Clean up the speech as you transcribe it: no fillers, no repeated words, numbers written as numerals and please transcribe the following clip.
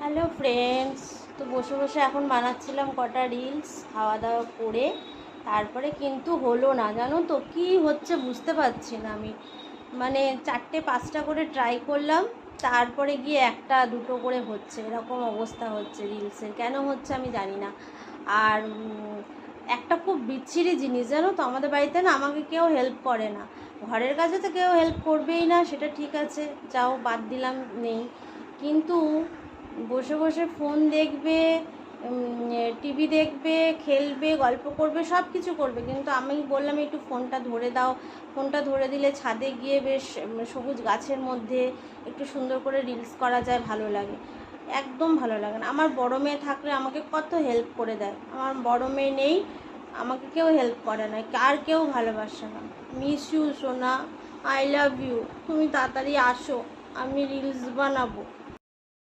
Hello friends, তো বসে বসে এখন বানাচ্ছিলাম কটা রিলস খাওয়া দাওয়া করে। তারপরে কিন্তু হলো না, জানো তো কি হচ্ছে বুঝতে পারছি না আমি। মানে 4-5টা করে ট্রাই করলাম, তারপরে গিয়ে একটা দুটো করে হচ্ছে, এরকম অবস্থা হচ্ছে রিলসের। কেন হচ্ছে আমি জানি না। আর একটা খুব বিচ্ছিরি জিনিস, জানো তো, আমাদের বাড়িতে না আমাকে কেউ হেল্প করে না। ঘরের কাছে তো কেউ হেল্প করবেই না, সেটা ঠিক আছে, যাও বাদ দিলাম, নেই। কিন্তু বসে বসে ফোন দেখবে, টিভি দেখবে, খেলবে, গল্প করবে, সব কিছু করবে, কিন্তু আমি বললাম একটু ফোনটা ধরে দাও। ফোনটা ধরে দিলে ছাদে গিয়ে বেশ সবুজ গাছের মধ্যে একটু সুন্দর করে রিলস করা যায়, ভালো লাগে। একদম ভালো লাগে না। আমার বড় মেয়ে থাকলে আমাকে কত হেল্প করে দেয়, আমার বড় মেয়ে নেই, আমাকে কেউ হেল্প করে না, আর কেউ ভালোবাসে না। মিস ইউ সোনা, আই লাভ ইউ, তুমি তাড়াতাড়ি আসো, আমি রিলস বানাবো।